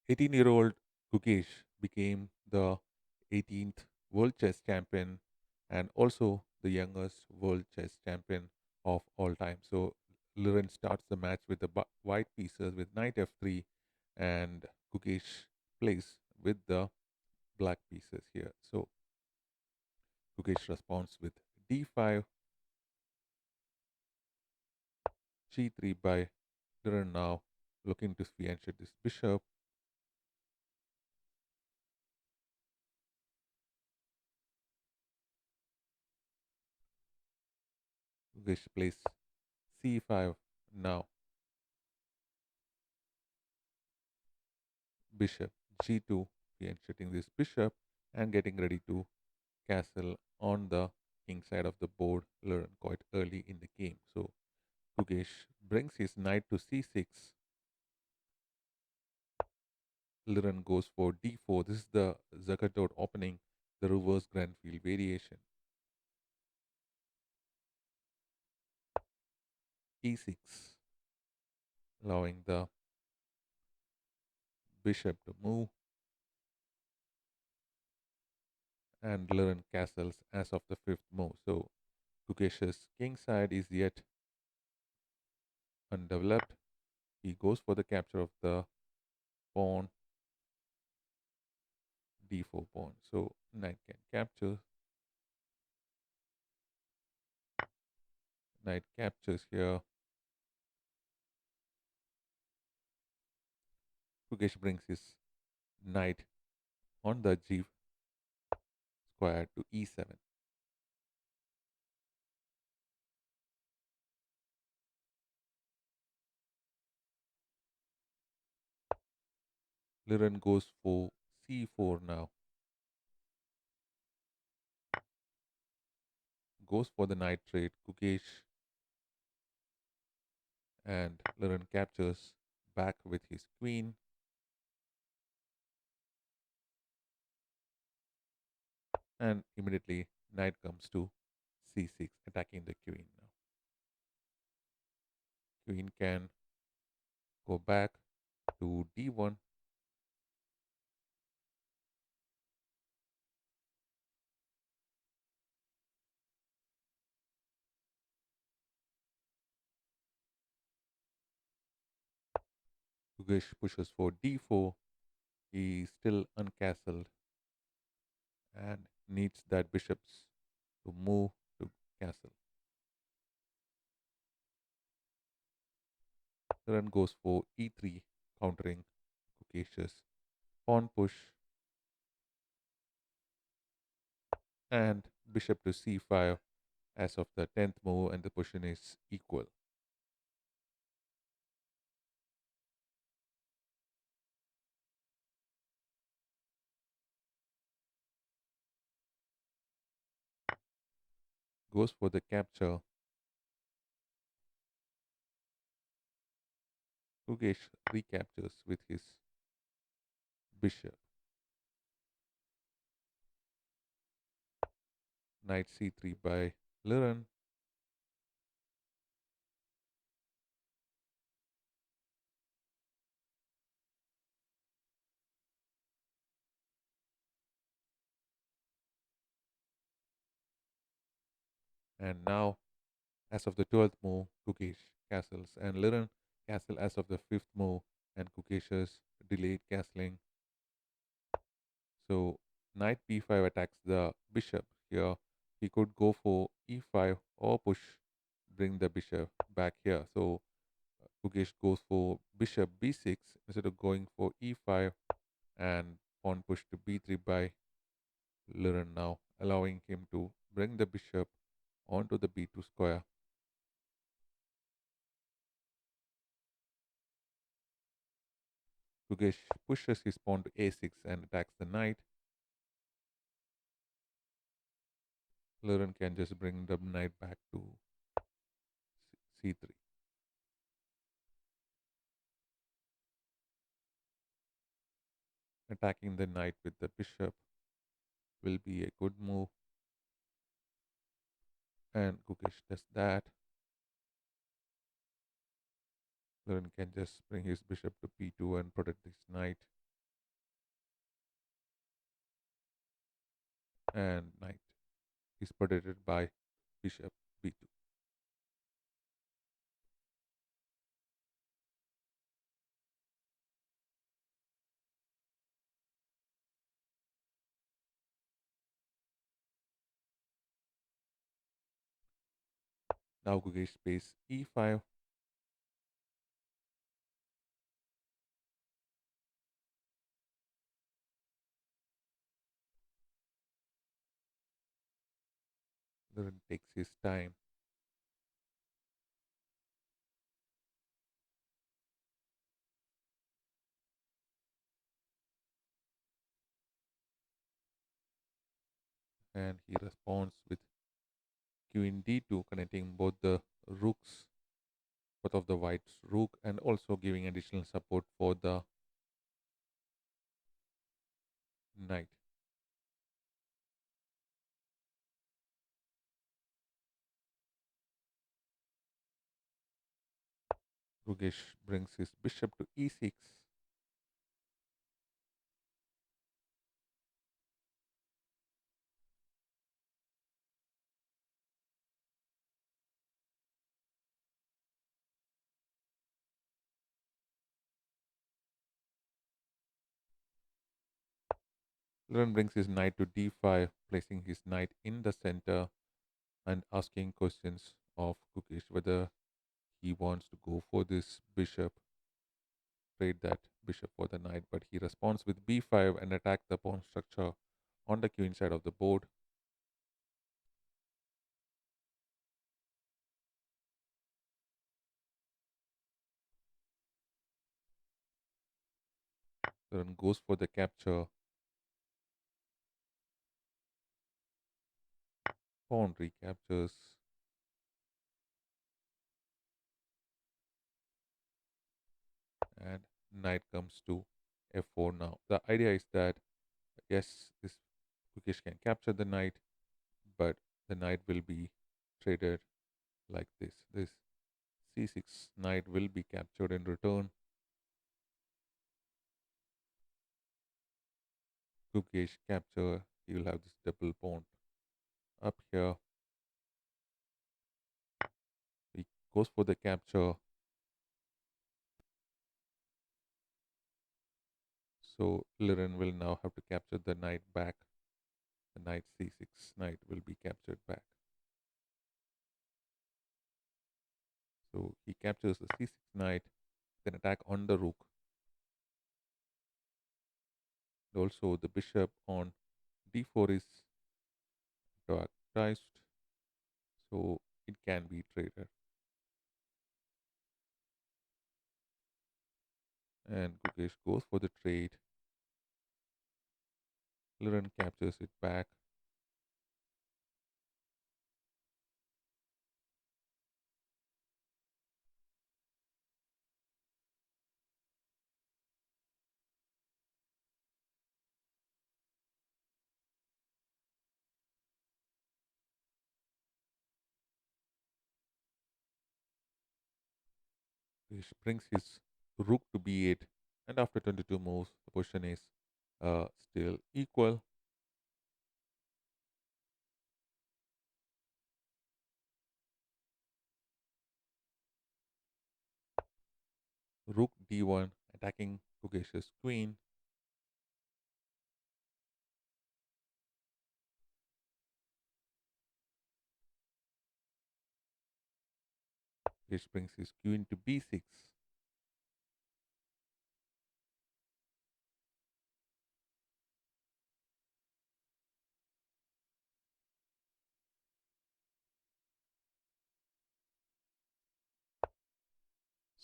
18-year-old Gukesh became the 18th world chess champion and also the youngest world chess champion of all time. So Liren starts the match with the white pieces with knight f3, and Gukesh plays with the black pieces here. So Gukesh responds with d5, g3 by Liren now looking to fianchet this bishop. Gukesh plays c5 now, bishop g2, fianchetting this bishop and getting ready to castle on the king side of the board, learn quite early in the game. So Gukesh brings his knight to c6. Liren goes for d4. This is the Zagadot opening, the reverse grand field variation. e6, allowing the bishop to move, and Liren castles as of the fifth move. So Gukesh's king side is yet undeveloped. He goes for the capture of the pawn, d4 pawn. So knight can capture, knight captures here. Gukesh brings his knight on the g square to e7. Liren goes for c4 now, goes for the knight trade. Gukesh and Liren captures back with his queen, and immediately knight comes to c6, attacking the queen now. Queen can go back to d1, Gukesh pushes for d4. He is still uncastled and needs that bishops to move to castle. Liren goes for e3, countering Gukesh's pawn push, and bishop to c5 as of the 10th move, and the position is equal. Goes for the capture. Gukesh recaptures with his bishop. Knight c3 by Liren. And now, as of the 12th move, Gukesh castles, and Liren castle as of the 5th move, and Gukesh's delayed castling. So knight b5 attacks the bishop. Here he could go for e5 or push, bring the bishop back here. So Gukesh goes for bishop b6 instead of going for e5, and pawn push to b3 by Liren now, allowing him to bring the bishop onto the b2 square. Gukesh pushes his pawn to a6 and attacks the knight. Liren can just bring the knight back to c3. Attacking the knight with the bishop will be a good move, and Gukesh does that. Liren can just bring his bishop to b2 and protect this knight. is protected by bishop b2. Now Gukesh plays e5. Liren takes his time and he responds with queen d2, connecting both of the white's rook, and also giving additional support for the knight. Rugesh brings his bishop to e6. Liren brings his knight to d5, placing his knight in the center and asking questions of Gukesh whether he wants to go for this bishop, trade that bishop for the knight, but he responds with b5 and attack the pawn structure on the queen side of the board. Liren goes for the capture, pawn recaptures, and knight comes to f4 now. The idea is that, yes, this Gukesh can capture the knight, but the knight will be traded like this. This c6 knight will be captured in return. Gukesh capture, he will have this double pawn up here. He goes for the capture. So Liren will now have to capture the knight back. The knight c6 knight will be captured back. So he captures the c6 knight, then attack on the rook. Also the bishop on d4 is prioritized, so it can be traded. And Gukesh goes for the trade. Liren captures it back. Gukesh brings his rook to b8, and after 22 moves, the position is still equal. Rook d1, attacking Gukesh's queen. Gukesh brings his queen to b6.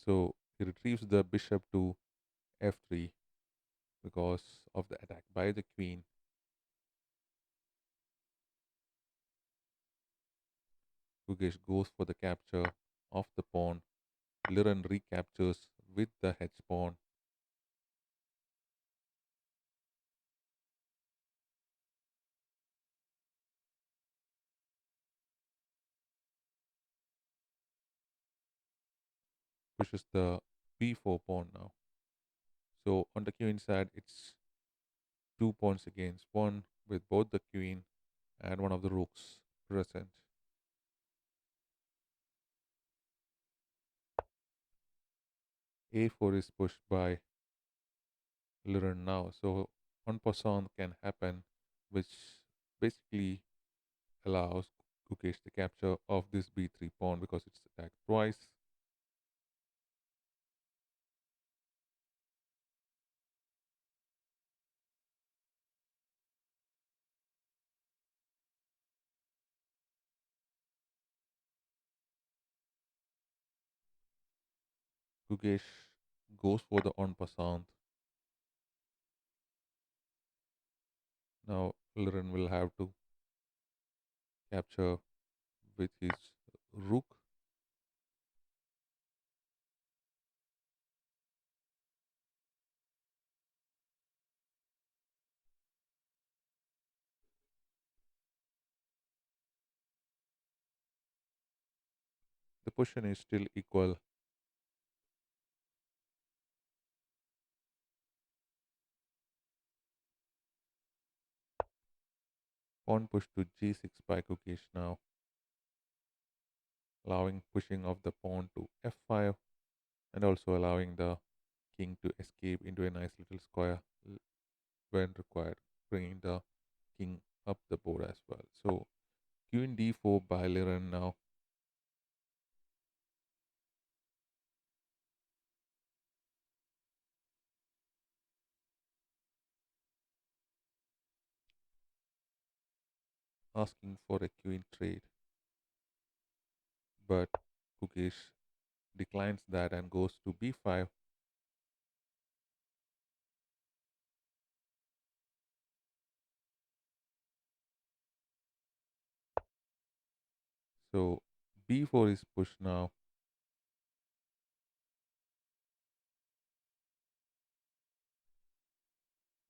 So he retrieves the bishop to f3 because of the attack by the queen. Gukesh goes for the capture of the pawn. Liren recaptures with the hedge pawn. Pushes the b4 pawn now. So on the queen side, it's two pawns against one with both the queen and one of the rooks present. A4 is pushed by Liren now. So en passant can happen, which basically allows Gukesh the capture of this B3 pawn because it's attacked twice. Gukesh goes for the en passant. Now Liren will have to capture with his rook. The position is still equal. Pawn push to G6 by Gukesh now, allowing pushing of the pawn to F5 and also allowing the king to escape into a nice little square when required, bringing the king up the board as well. So Queen D4 by Liren now, asking for a queen trade, but Gukesh declines that and goes to B5. So B4 is pushed now.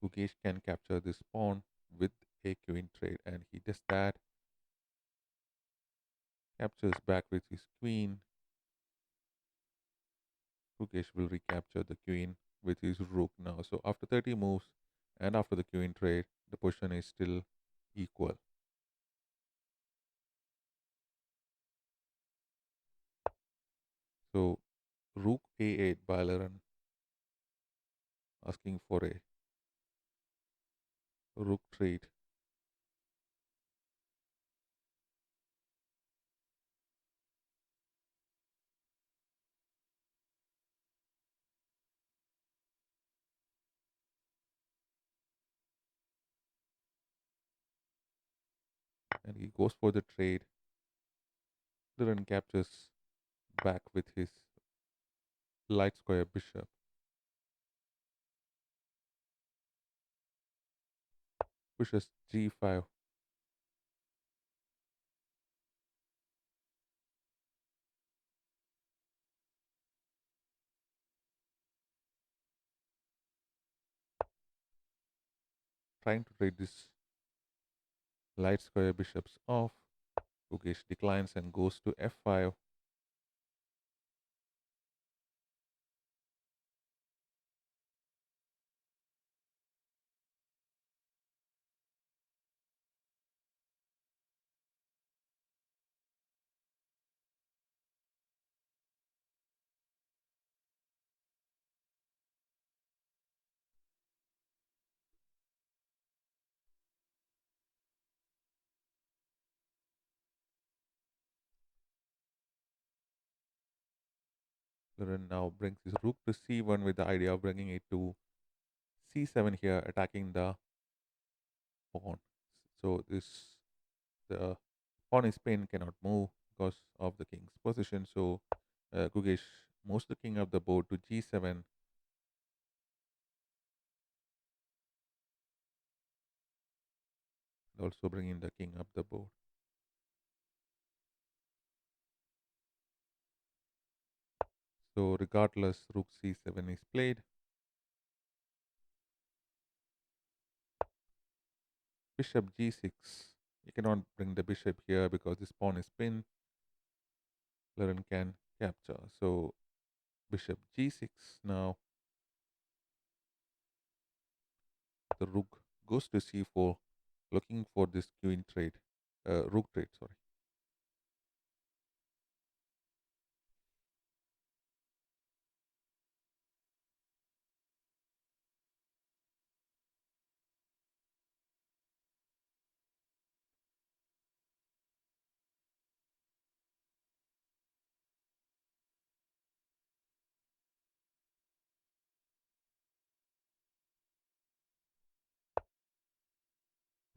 Gukesh can capture this pawn with a queen trade, and he does that. Captures back with his queen. Gukesh will recapture the queen with his rook now. So after 30 moves and after the queen trade, the position is still equal. So rook A8 by Liren, asking for a rook trade. And he goes for the trade. Liren captures back with his light square bishop. Pushes G5. Trying to trade this light square bishops off. Gukesh declines and goes to F5. Liren now brings his rook to C1 with the idea of bringing it to C7 here, attacking the pawn. So this the pawn in Spain cannot move because of the king's position. So Gukesh moves the king up the board to G7, also bringing the king up the board. So regardless, rook C7 is played. Bishop G6. You cannot bring the bishop here because this pawn is pinned. Liren can capture. So bishop G6 now. The rook goes to C4, looking for this queen trade. rook trade. Sorry.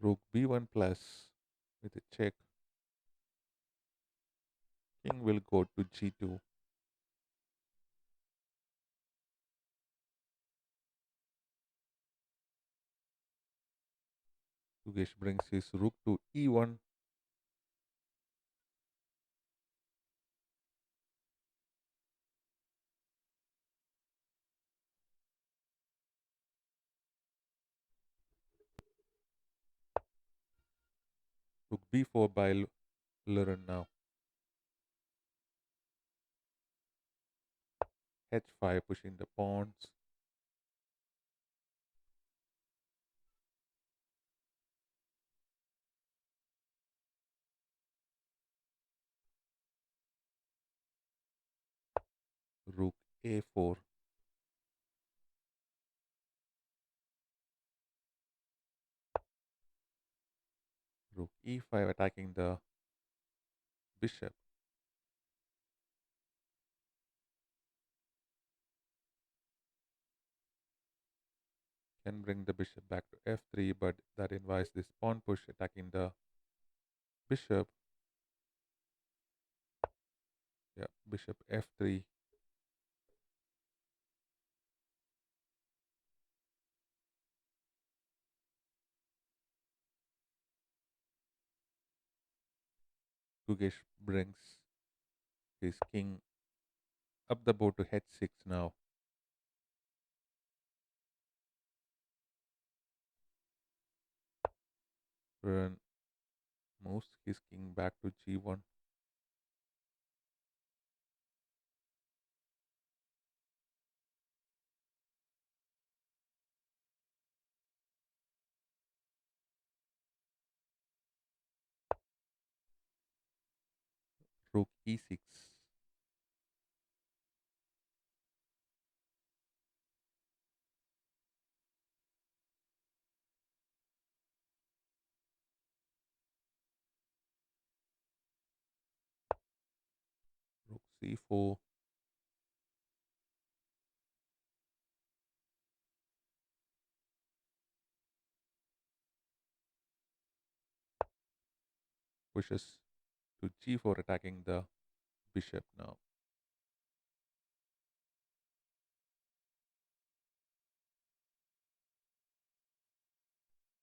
Rook b1 plus with a check. King will go to g2. Gukesh brings his rook to e1. Rook b4 by Liren now. h5 pushing the pawns. Rook a4. Rook e5 attacking the bishop. Can bring the bishop back to f3, but that invites this pawn push attacking the bishop. Yeah, bishop f3. Gukesh brings his king up the board to h6 now. Liren moves his king back to g1. Rook e6. Rook c4. Pushes to g4 attacking the bishop now.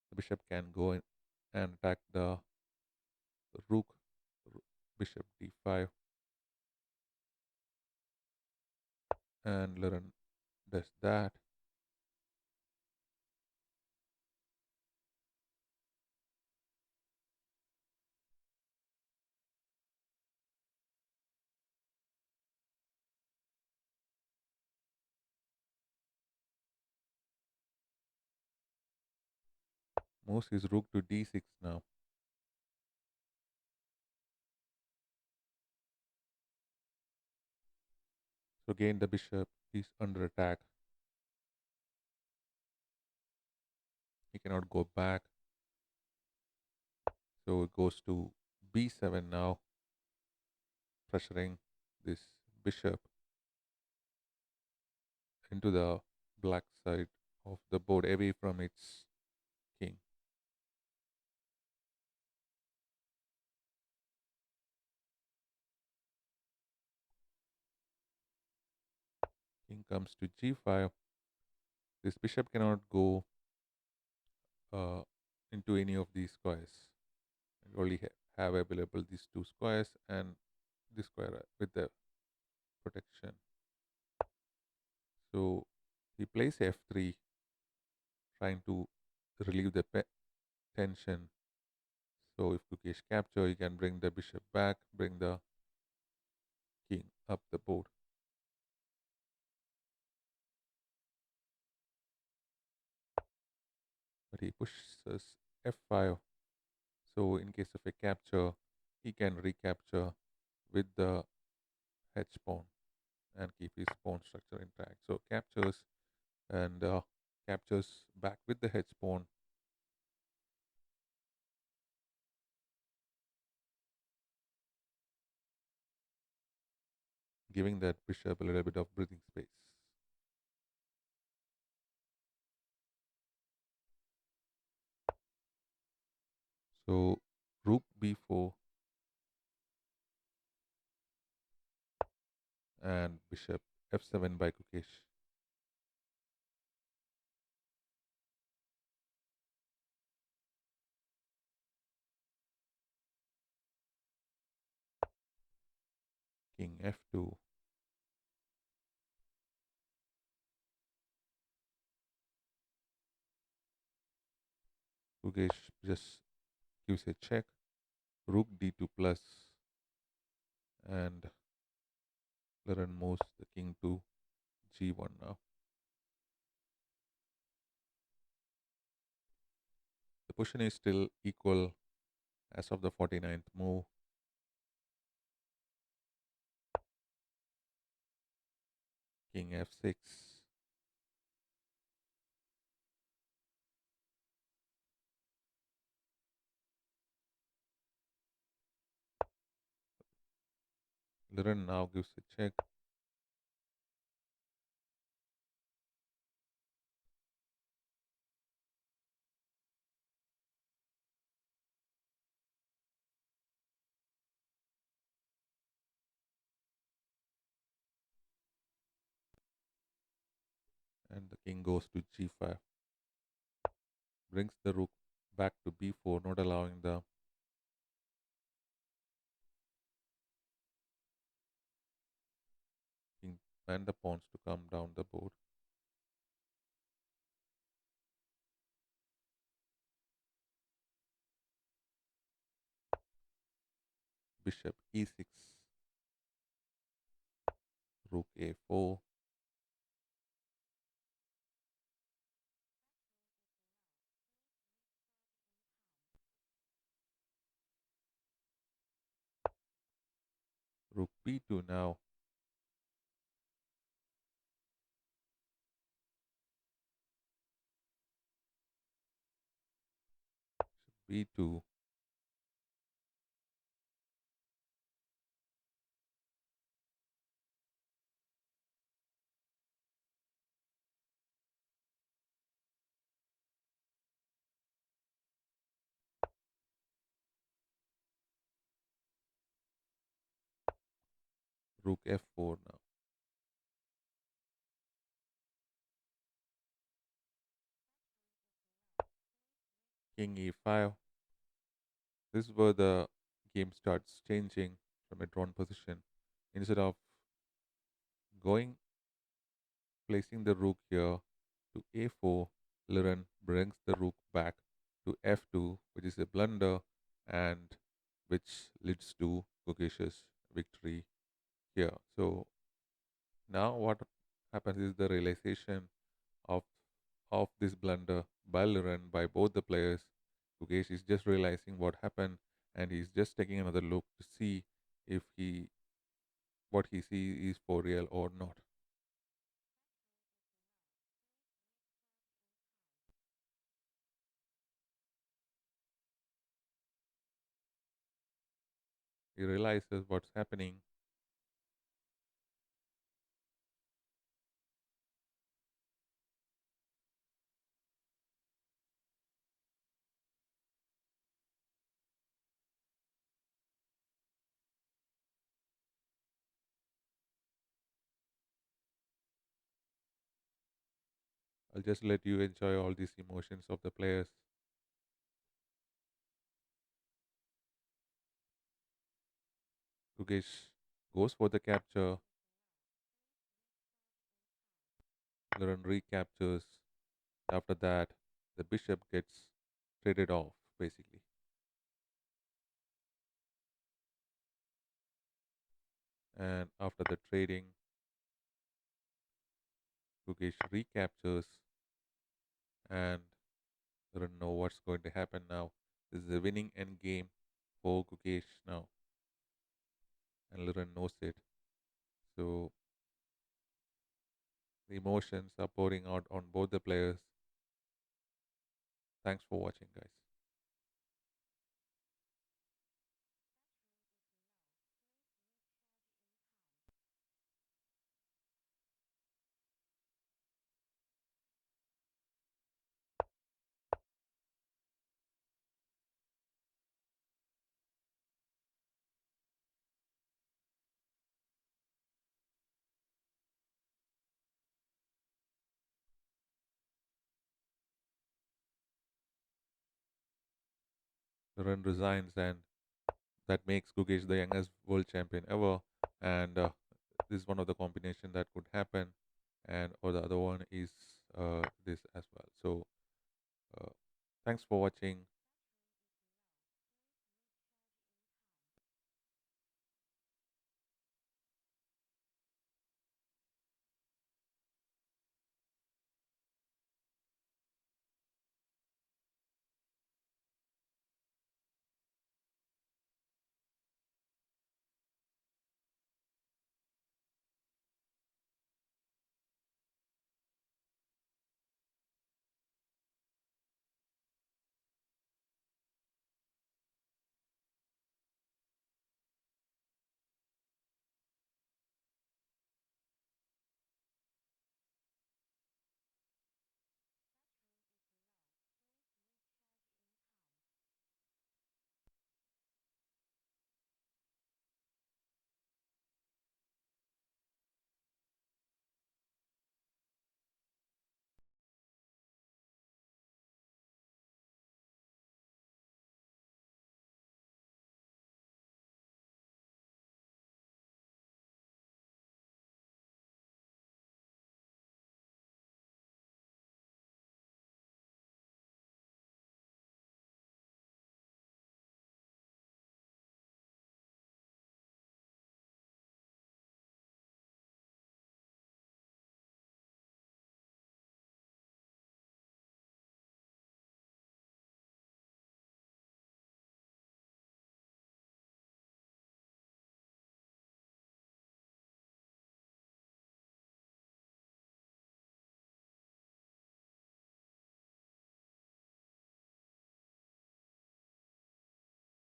The bishop can go in and attack the rook. Bishop d5. And Liren does that. Moves his rook to d6 now. So again the bishop is under attack. He cannot go back. So it goes to b7 now, pressuring this bishop into the black side of the board, away from its king. King comes to g5. This bishop cannot go uh, into any of these squares. You only have available these two squares and this square with the protection. So he plays f3, trying to relieve the tension. So if Gukesh capture, he can bring the bishop back, bring the king up the board. But he pushes f5. So in case of a capture, he can recapture with the hedge pawn and keep his pawn structure intact. So captures and captures back with the hedge pawn, giving that bishop a little bit of breathing space. So rook b4 and bishop f7 by Kukesh. King f2. Kukesh just gives a check. Rook d2 plus, and Liren moves the king to g1 now. The position is still equal as of the 49th move. King f6. Liren now gives a check. And the king goes to g5. Brings the rook back to b4, not allowing the king and the pawns to come down the board. Bishop e6. Rook a4. Rook b2 now. b2. Rook f4 now. King e5. This is where the game starts changing from a drawn position. Instead of going placing the rook here to a4, Liren brings the rook back to f2, which is a blunder and which leads to Gokesh's victory here. So now what happens is the realization of of this blunder by Liren by both the players. Gukesh is just realizing what happened and he's just taking another look to see if he what he sees is for real or not. He realizes what's happening. I'll just let you enjoy all these emotions of the players. Gukesh goes for the capture. Liren recaptures. After that, the bishop gets traded off, basically. And after the trading, Gukesh recaptures and I don't know what's going to happen now. This is a winning end game for Gukesh now, and Liren knows it. So the emotions are pouring out on both the players. Thanks for watching, guys. Liren resigns, and that makes Gukesh the youngest world champion ever. And this is one of the combination that could happen, and or the other one is this as well. So uh, thanks for watching.